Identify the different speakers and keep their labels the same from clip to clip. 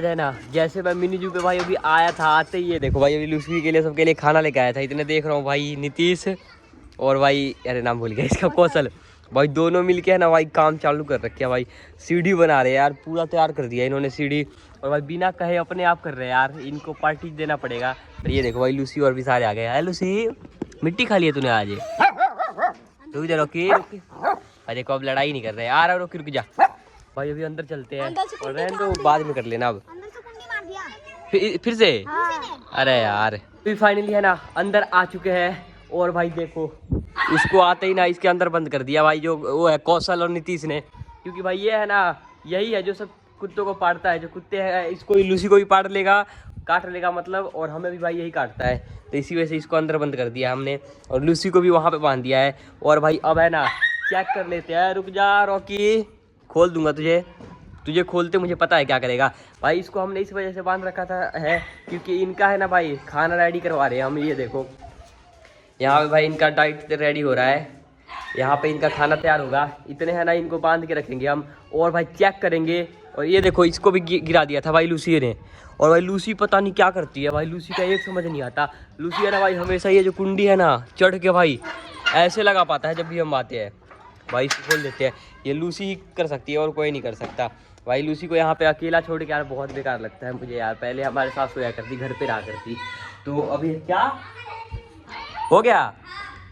Speaker 1: है ना, जैसे मैं मिनी जू पे भाई अभी आया था, आते ही ये देखो भाई अभी लूसी के लिए सबके लिए खाना लेके आया था। इतने देख रहा हूँ भाई नीतीश और भाई अरे नाम भूल गया इसका, कौशल भाई, दोनों मिलके है ना भाई काम चालू कर रखे है भाई। सीढ़ी बना रहे हैं यार, पूरा तैयार कर दिया इन्होंने सीढ़ी, और भाई बिना कहे अपने आप कर रहे हैं यार, इनको पार्टी देना पड़ेगा। और ये देखो भाई लूसी और भी सारे आ गए हैं। लूसी मिट्टी खा लिया तूने आज? रुक जा रोकी, अरे को अब लड़ाई नहीं कर रहे यार, रुक जा भाई, अभी अंदर चलते हैं और रहने तो बाद में कर लेना। अब फिर से अरे यार, फिर फाइनली है ना अंदर आ चुके हैं। और भाई देखो इसको आते ही ना इसके अंदर बंद कर दिया भाई, जो वो है कौशल और नीतीश ने, क्योंकि भाई ये है ना यही है जो सब कुत्तों को पाड़ता है। जो कुत्ते हैं इसको लूसी को भी पाड़ लेगा, काट लेगा मतलब, और हमें भी भाई यही काटता है, तो इसी वजह से इसको अंदर बंद कर दिया हमने, और लूसी को भी वहाँ पे बांध दिया है। और भाई अब है ना चेक कर लेते हैं। रुक जा रॉकी, खोल दूंगा तुझे खोलते मुझे पता है क्या करेगा भाई। इसको हमने इस वजह से बांध रखा था है क्योंकि इनका है ना भाई खाना रेडी करवा रहे हैं हम। ये देखो यहाँ पे भाई इनका डाइट रेडी हो रहा है, यहाँ पे इनका खाना तैयार होगा। इतने है ना इनको बांध के रखेंगे हम, और भाई चेक करेंगे। और ये देखो इसको भी गिरा दिया था भाई लूसी ने। और भाई लूसी पता नहीं क्या करती है भाई, लूसी का एक समझ नहीं आता। लूसी है ना भाई हमेशा ये जो कुंडी है ना चढ़ के भाई ऐसे लगा पाता है जब भी हम आते हैं भाई, इसको खोल देते हैं। ये लूसी ही कर सकती है और कोई नहीं कर सकता भाई। लूसी को यहाँ पे अकेला छोड़ के यार बहुत बेकार लगता है मुझे यार। पहले हमारे साथ सोया करती, घर पे रहा करती, तो अभी क्या हो गया?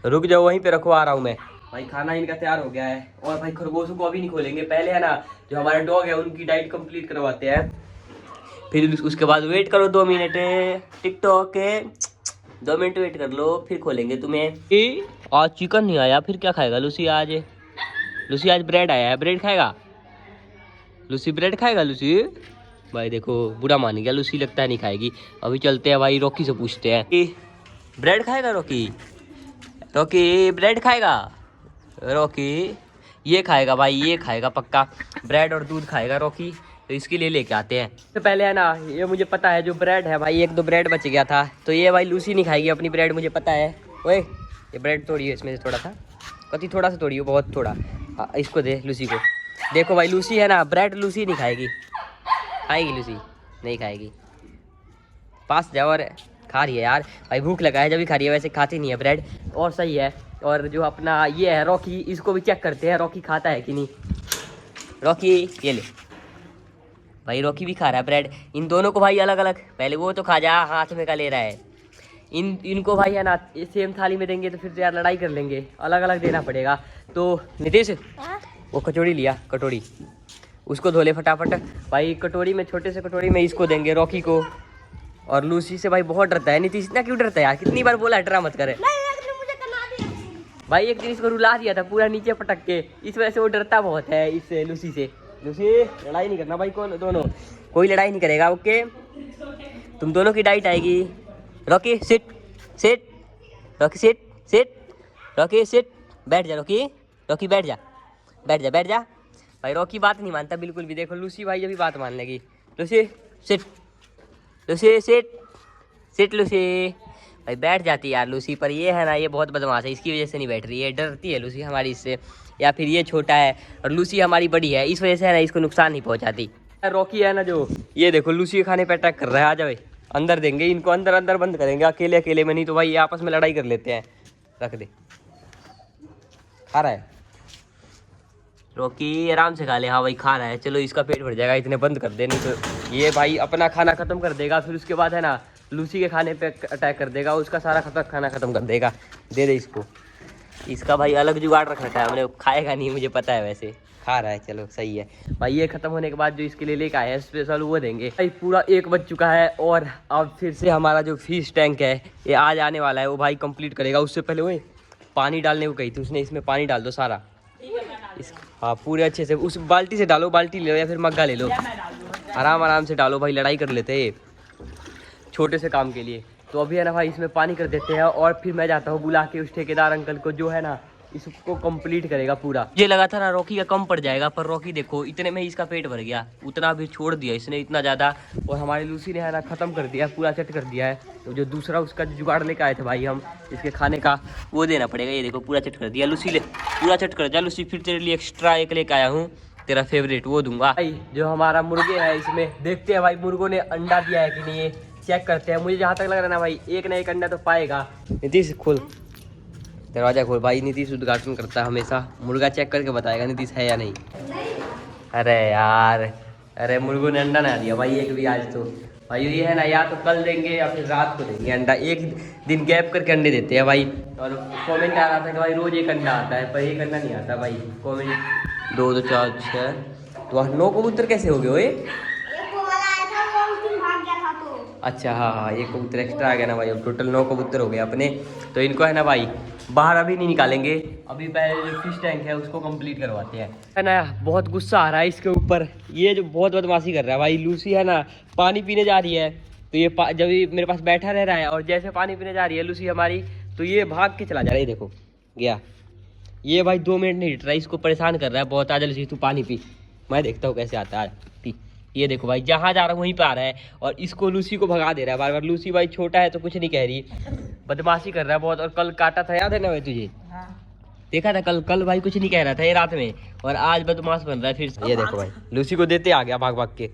Speaker 1: रुक जाओ वहीं पे रखो, आ रहा हूँ मैं भाई। खाना इनका तैयार हो गया है। और भाई खरगोशों को अभी नहीं खोलेंगे, पहले है ना जो हमारे डॉग है उनकी डाइट कंप्लीट करवाते हैं, फिर उसके बाद वेट करो 2 मिनट टिकटॉक के, 2 मिनट वेट कर लो फिर खोलेंगे तुम्हें। आज चिकन नहीं आया, फिर क्या खाएगा लूसी आज? लूसी आज ब्रेड आया है, ब्रेड खाएगा लूसी? ब्रेड खाएगा लूसी? भाई देखो बुरा मान गया, लूसी लगता है नहीं खाएगी। अभी चलते हैं भाई रॉकी से पूछते हैं कि ब्रेड खाएगा रॉकी? रॉकी ब्रेड खाएगा? रॉकी ये खाएगा भाई, ये खाएगा पक्का, ब्रेड और दूध खाएगा रॉकी, तो इसके लिए लेके आते हैं। तो पहले है ना ये मुझे पता है जो ब्रेड है भाई, 1-2 ब्रेड बच गया था, तो ये भाई लूसी नहीं खाएगी अपनी ब्रेड, मुझे पता है। ओए ये ब्रेड तोड़िए, इसमें से थोड़ा सा, कति थोड़ा सा तोड़िए, बहुत थोड़ा। इसको दे लूसी को। देखो भाई लूसी है ना ब्रेड लूसी नहीं खाएगी, खाएगी लूसी? नहीं खाएगी। पास जाओ, और खा रही है यार भाई, भूख लगा है जब भी खा रही है, वैसे खाती नहीं है ब्रेड, और सही है। और जो अपना ये है रॉकी, इसको भी चेक करते हैं रॉकी खाता है कि नहीं। रॉकी ये ले भाई, रॉकी भी खा रहा है ब्रेड। इन दोनों को भाई अलग अलग, पहले वो तो खा जा, हाथ में का ले रहा है। इनको भाई है ना सेम थाली में देंगे तो फिर तो यार लड़ाई कर लेंगे, अलग अलग देना पड़ेगा। तो नीतीश वो कचौड़ी लिया, कटोरी उसको धो ले फटाफट भाई। कटोरी में, छोटे से कटोरी में इसको देंगे रॉकी को। और लूसी से भाई बहुत डरता है नीतीश, इतना क्यों डरता है यार? कितनी बार बोला डरा मत करे भाई। एक दिन इसको रुला दिया था पूरा नीचे पटक के, इस वजह से वो डरता बहुत है इस लूसी से। लूसी लड़ाई नहीं करना भाई, कौन दोनों कोई लड़ाई नहीं करेगा, ओके? तुम दोनों की डाइट आएगी। Rocky sit sit, Rocky sit sit, Rocky sit, बैठ जा रॉकी, रॉकी बैठ जा, बैठ जा, बैठ जा भाई। रॉकी बात नहीं मानता बिल्कुल भी, देखो लूसी भाई अभी बात मान लेगी। Lucy sit, Lucy sit sit, Lucy भाई बैठ जाती है यार लूसी, पर ये है ना ये बहुत बदमाश है, इसकी वजह से नहीं बैठ रही है, डरती है लूसी हमारी इससे, या फिर ये छोटा है और लूसी हमारी बड़ी है, इस वजह से है ना इसको नुकसान नहीं पहुंचाती। रॉकी है ना जो, ये देखो लूसी के खाने पे अटैक कर रहा है। आ जाओ अंदर देंगे इनको, अंदर अंदर बंद करेंगे अकेले अकेले में, नहीं तो भाई ये आपस में लड़ाई कर लेते हैं। रख दे, खा रहा है रॉकी, आराम से खा ले। हाँ भाई खा रहा है, चलो इसका पेट भर जाएगा, इतने बंद कर दे, नहीं तो ये भाई अपना खाना खत्म कर देगा, फिर उसके बाद है ना लूसी के खाने पे अटैक कर देगा, उसका सारा खाना खत्म कर देगा। दे दे इसको, इसका भाई अलग जुगाड़ रख रखा है हमने, खाएगा नहीं मुझे पता है, वैसे खा रहा है, चलो सही है भाई। ये खत्म होने के बाद जो इसके लिए लेके आए हैं स्पेशल वो देंगे भाई। पूरा 1 बज चुका है और अब फिर से हमारा जो फिश टैंक है ये आज आने वाला है, वो भाई कंप्लीट करेगा। उससे पहले वो पानी डालने को कही थी उसने, इसमें पानी डाल दो सारा हाँ पूरे अच्छे से, उस बाल्टी से डालो, बाल्टी ले लो या फिर मग्गा ले लो, आराम आराम से डालो भाई, लड़ाई कर लेते हैं छोटे से काम के लिए। तो अभी है ना भाई इसमें पानी कर देते हैं, और फिर मैं जाता हूँ बुला के उस ठेकेदार अंकल को जो है ना इसको कंप्लीट करेगा पूरा। ये लगा था ना रॉकी का कम पड़ जाएगा, पर रॉकी देखो इतने में ही इसका पेट भर गया, उतना भी छोड़ दिया इसने इतना ज़्यादा, और हमारी लूसी ने है ना ख़त्म कर दिया, पूरा चट कर दिया है। तो जो दूसरा उसका जुगाड़ लेके आए थे भाई हम इसके खाने का, वो देना पड़ेगा। ये देखो पूरा चट कर दिया लूसी, ले पूरा चट कर दिया लूसी। फिर तेरे लिए एक्स्ट्रा एक लेके आया हूँ, तेरा फेवरेट वो दूंगा भाई। जो हमारा मुर्गे है इसमें देखते हैं भाई मुर्गों ने अंडा दिया है कि नहीं, ये चेक करते हैं। मुझे जहाँ तक लग रहा है ना भाई एक ना एक अंडा तो पाएगा। नीतीश खोल दरवाजा खोल भाई। नीतीश उद्घाटन करता है हमेशा, मुर्गा चेक करके बताएगा नीतीश है या नहीं। अरे यार, अरे मुर्गों ने अंडा ना दिया भाई एक भी आज तो। भाई ये है ना, या तो कल देंगे या फिर रात को देंगे अंडा, एक दिन गैप करके अंडे देते हैं भाई। और कमेंट आ रहा था कि भाई रोज एक अंडा आता है, पर एक अंडा नहीं आता भाई। कमेंट 2 2 4 6 तो 9 कबूतर कैसे हो गए ओए? अच्छा हाँ, एक कबूतर एक्स्ट्रा आ गया ना भाई, अब टोटल 9 कबूतर हो गए अपने। तो इनको है ना भाई बाहर अभी नहीं निकालेंगे, अभी पहले जो फिश टैंक है उसको कंप्लीट करवाते हैं। है ना, बहुत गुस्सा आ रहा है इसके ऊपर, ये जो बहुत बदमाशी कर रहा है भाई। लूसी है ना पानी पीने जा रही है, तो ये जब ये मेरे पास बैठा रह रहा है और जैसे पानी पीने जा रही है लूसी हमारी, तो ये भाग के चला जा रहा है। देखो गया ये भाई 2 मिनट नहीं हिट रहा है, इसको परेशान कर रहा है बहुत। आ जा लूसी तू पानी पी, मैं देखता हूँ कैसे आता है, पी। ये देखो भाई जहाँ जा रहा हूँ वहीं पे आ रहा है और इसको लूसी को भगा दे रहा है बार बार। लूसी भाई छोटा है तो कुछ नहीं कह रही, बदमाशी कर रहा है बहुत। और कल काटा था, याद है ना भाई तुझे? हाँ। देखा था कल भाई कुछ नहीं कह रहा था ये रात में, और आज बदमाश बन रहा है फिर से। ये देखो भाई लूसी को देते आ गया भाग भाग के।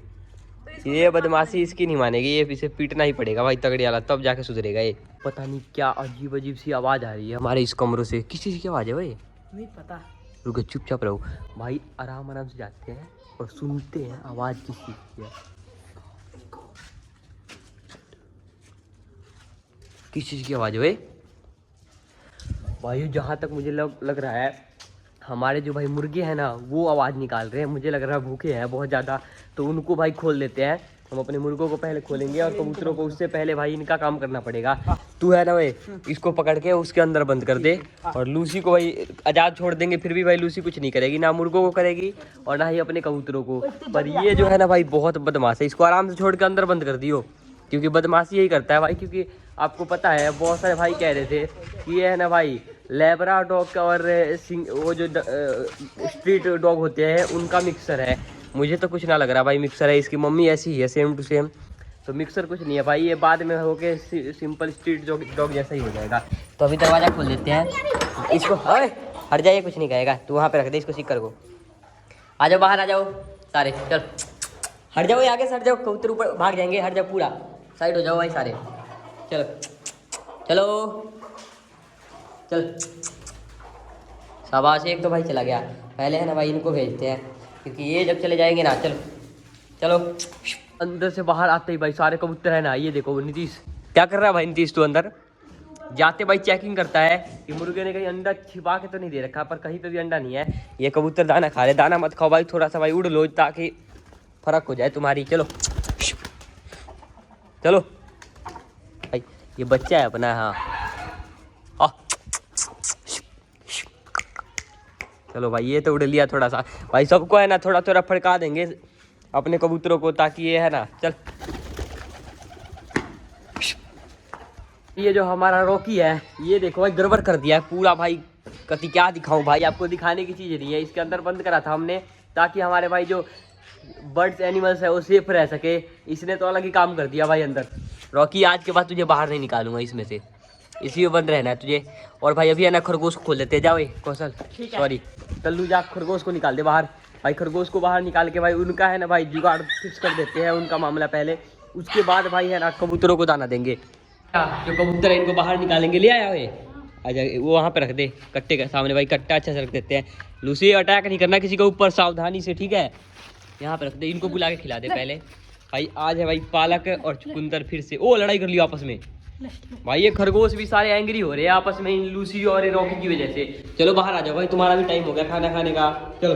Speaker 1: ये बदमाशी इसकी नहीं मानेगी, ये इसे पीटना ही पड़ेगा भाई तगड़ी वाला, तब जाके सुधरेगा ये। पता नहीं क्या अजीब अजीब सी आवाज आ रही है हमारे इस कमरों से। किस चीज की आवाज है भाई? नहीं पता। रुको चुपचाप रहो भाई, आराम आराम से जाते हैं और सुनते हैं आवाज किस चीज की है। किस चीज की आवाज है भाई? भाई जहाँ तक मुझे लग रहा है हमारे जो भाई मुर्गे हैं ना वो आवाज़ निकाल रहे हैं। मुझे लग रहा है भूखे हैं बहुत ज़्यादा, तो उनको भाई खोल देते हैं। हम अपने मुर्गों को पहले खोलेंगे और कबूतरों को उससे पहले भाई इनका काम करना पड़ेगा। तू है ना भाई इसको पकड़ के उसके अंदर बंद कर दे, और लूसी को भाई आज़ाद छोड़ देंगे, फिर भी भाई लूसी कुछ नहीं करेगी, ना मुर्गों को करेगी और ना ही अपने कबूतरों को। पर ये जो है ना भाई बहुत बदमाश है, इसको आराम से छोड़ के अंदर बंद कर दियो, क्योंकि बदमाशी यही करता है भाई। क्योंकि आपको पता है बहुत सारे भाई कह रहे थे कि ये है ना भाई लैब्राडोग और वो जो स्ट्रीट डॉग होते हैं उनका मिक्सर है। मुझे तो कुछ ना लग रहा भाई मिक्सर है, इसकी मम्मी ऐसी ही है सेम टू सेम, तो मिक्सर कुछ नहीं है भाई। ये बाद में होके सिंपल स्ट्रीट डॉग जैसा ही हो जाएगा। तो अभी दरवाज़ा खोल देते हैं इसको। अरे हट जाइए, कुछ नहीं कहेगा, तू वहाँ पे रख दे इसको सिक्कर को। आ जाओ बाहर, आ जाओ सारे, चल हट जाओ, आगे से हट जाओ, कबूतर ऊपर भाग जाएंगे, हट जाओ पूरा साइड हो जाओ भाई सारे। चलो चलो चल, शाबाश, एक तो भाई चला गया। पहले है ना भाई इनको भेजते हैं, क्योंकि ये जब चले जाएंगे ना। चलो चलो, अंदर से बाहर आते ही भाई सारे कबूतर है ना। ये देखो नीतीश क्या कर रहा है भाई। नीतीश तो अंदर जाते भाई चेकिंग करता है कि मुर्गे ने कहीं अंडा छिपा के तो नहीं दे रखा, पर कहीं पे भी अंडा नहीं है। ये कबूतर दाना खा रहे, दाना मत खाओ भाई, थोड़ा सा भाई उड़ लो ताकि फर्क हो जाए तुम्हारी। चलो चलो भाई, ये बच्चा है अपना। हाँ चलो भाई, ये तो उड़ लिया थोड़ा सा भाई। सबको है ना थोड़ा थोड़ा फड़का देंगे अपने कबूतरों को, ताकि ये है ना। चल, ये जो हमारा रॉकी है ये देखो भाई गड़बड़ कर दिया है पूरा भाई। कति क्या दिखाऊं भाई आपको, दिखाने की चीज़ नहीं है। इसके अंदर बंद करा था हमने ताकि हमारे भाई जो बर्ड्स एनिमल्स है वो सेफ रह सके। इसने तो अलग ही काम कर दिया भाई अंदर। रॉकी आज के बाद तुझे बाहर नहीं निकालूंगा इसमें से, इसी में बंद रहना है तुझे। और भाई अभी है ना खरगोश को खोल देते हैं। जाओ कौशल, सॉरी कल्लू, जा खरगोश को निकाल दे बाहर भाई। खरगोश को बाहर निकाल के भाई उनका है ना भाई जुगाड़ फिक्स कर देते हैं, उनका मामला पहले। उसके बाद भाई है ना कबूतरों को दाना देंगे। जो कबूतर है इनको बाहर निकालेंगे। ले आया वे, आजा वो वहाँ पे रख दे कट्टे के सामने भाई। कट्टा अच्छा से रख देते हैं। लूसी अटैक नहीं करना किसी के ऊपर, सावधानी से, ठीक है? यहाँ पे रख दे, इनको बुला के खिला दे पहले भाई। आज है भाई पालक और चुकंदर फिर से ओ लड़ाई कर लियो आपस में भाई। ये खरगोश भी सारे एंग्री हो रहे हैं आपस में इन लूसी और रॉकी की वजह से। चलो बाहर आ जाओ भाई, तुम्हारा भी टाइम हो गया खाना खाने का। चलो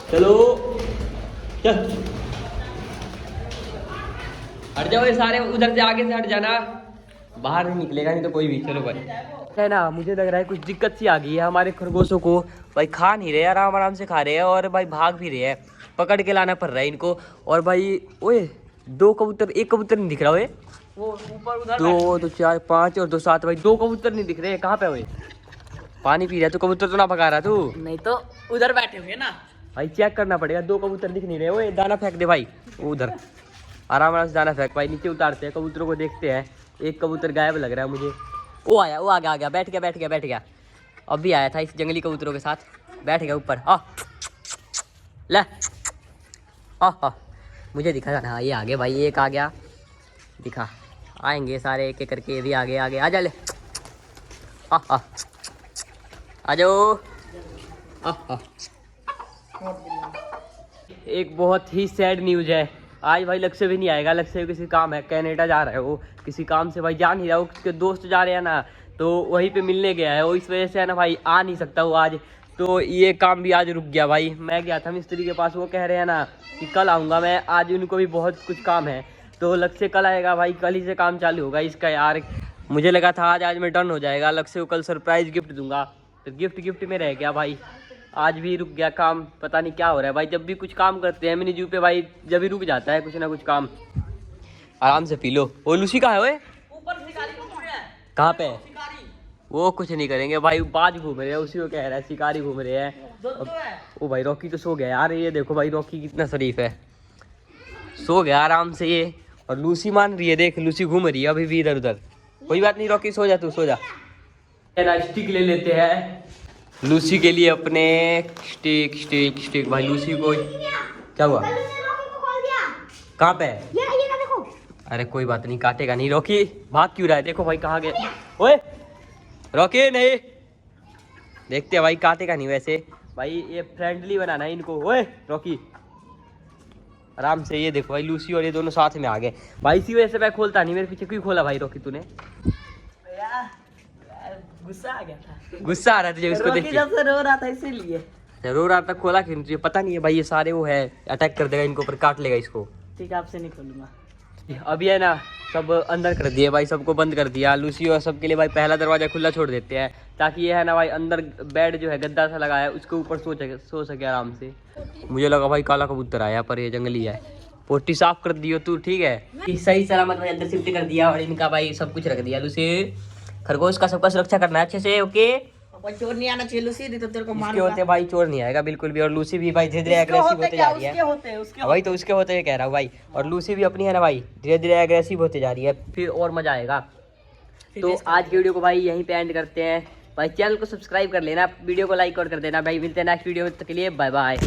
Speaker 1: चलो चल, हट जाओ ये सारे, उधर से आगे से हट जाना, बाहर नहीं निकलेगा नहीं तो कोई भी। चलो भाई, है ना मुझे लग रहा है कुछ दिक्कत सी आ गई है हमारे खरगोशों को भाई। खा नहीं रहे, आराम आराम से खा रहे हैं और भाई भाग भी रहे हैं। पकड़ के लाना पड़ रहा है इनको। और भाई ओए 2 कबूतर, एक कबूतर नहीं दिख रहा है वो ऊपर उधर। 2 2 4 5 और 2 7 भाई, 2 कबूतर नहीं दिख रहे। कहाँ पे हुए? पानी पी रहा तू, कबूतर तो ना भगा रहा तू? नहीं तो उधर बैठे हुए ना भाई, चेक करना पड़ेगा। 2 कबूतर दिख नहीं रहे। ओए दाना फेंक दे भाई उधर, आराम आराम से दाना फेंक भाई। नीचे उतारते हैं कबूतरों को, देखते हैं। एक कबूतर गायब लग रहा है मुझे। वो आया, वो आ गया, आ गया, बैठ गया बैठ गया बैठ गया। अब भी आया था इस जंगली कबूतरों के साथ, बैठ गया ऊपर। ले मुझे दिखा था। हाँ ये आ गए भाई, एक आ गया, दिखा। आएंगे सारे एक एक करके, ये भी आगे आगे आ जा ले। आ जाओ। एक बहुत ही सैड न्यूज़ है आज भाई, लक्ष्य भी नहीं आएगा। लक्ष्य किसी काम है, कनाडा जा रहा है वो किसी काम से भाई, जा नहीं रहा। उसके दोस्त जा रहे हैं ना, तो वहीं पे मिलने गया है वो, इस वजह से है ना भाई आ नहीं सकता वो आज। तो ये काम भी आज रुक गया भाई। मैं गया था मिस्त्री के पास, वो कह रहे हैं ना कि कल आऊँगा मैं, आज उनको भी बहुत कुछ काम है। तो लक्ष्य कल आएगा भाई, कल ही से काम चालू होगा इसका यार। मुझे लगा था आज में डन हो जाएगा। लक्ष्य को कल सरप्राइज गिफ्ट दूंगा, तो गिफ्ट में रह गया भाई। आज भी रुक गया काम, पता नहीं क्या हो रहा है भाई। जब भी कुछ काम करते हैं मिनी जू पे भाई, जब भी रुक जाता है कुछ ना कुछ काम। आराम से पी लो। वो लूसी कहाँ है ओए? कहाँ पे? वो कुछ नहीं करेंगे भाई, बाज घूम रहे हैं, उसी को कह रहा है शिकारी घूम रहे हैं। ओ भाई रॉकी तो सो गया यार, ये देखो भाई रॉकी कितना शरीफ है, सो गया आराम से ये। और लूसी मान रही है, देख लूसी घूम रही है अभी भी इधर उधर। कोई बात नहीं रॉकी, सो जा तू, सो जा। स्टिक ले लेते हैं लूसी के लिए अपने, स्टिक भाई। लूसी को क्या हुआ? कहाँ पे? अरे कोई बात नहीं, काटेगा नहीं। रॉकी भाग क्यों रहा है? देखो भाई कहाँ गए। ओए रॉकी नहीं, देखते हैं भाई, काटेगा नहीं वैसे भाई, ये फ्रेंडली बनाना है इनको। ओए रॉकी आराम से। ये देखो भाई लूसी और ये दोनों साथ में आ गए भाई, इसी वजह से मैं खोलता नहीं। मेरे पीछे क्यों खोला भाई रॉकी तूने? गुस्सा आ गया था। गुस्सा आ रहा तुझे उसको देख के? जब से रो रहा था इसीलिए। रो रहा था, खोला क्यों? तुझे पता नहीं है भाई ये सारे वो है, अटैक कर देगा इनको, ऊपर काट लेगा इसको। ठीक है आपसे नहीं खोलूंगा। अभी है ना सब अंदर कर दिए भाई, सबको बंद कर दिया। लूसी और सबके लिए भाई पहला दरवाजा खुला छोड़ देते हैं, ताकि ये है ना भाई अंदर बेड जो है गद्दा सा लगा है उसके ऊपर सो सके आराम से। मुझे लगा भाई काला कबूतर आया, पर ये जंगली है। पोटी साफ कर दियो तू, ठीक है? सही सलामत भाई अंदर शिफ्ट कर दिया, और इनका भाई सब कुछ रख दिया। लूसी खरगोश का सबका सुरक्षा करना है अच्छे से, ओके? चोर नहीं आना चाहिए लूसी, नहीं तो तेरे को मारूंगा। होते भाई चोर नहीं आएगा बिल्कुल भी। और लूसी भी भाई धीरे धीरे एग्रेसिव होते जा रही है। वही तो उसके होते कह रहा हूँ भाई। और लूसी भी अपनी है ना भाई धीरे धीरे एग्रेसिव होते जा रही है, फिर और मजा आएगा। तो आज की वीडियो को भाई यहीं पे एंड करते हैं भाई। चैनल को सब्सक्राइब कर लेना, वीडियो को लाइक और कर देना भाई। मिलते हैं नेक्स्ट वीडियो में, तक के लिए बाय बाय।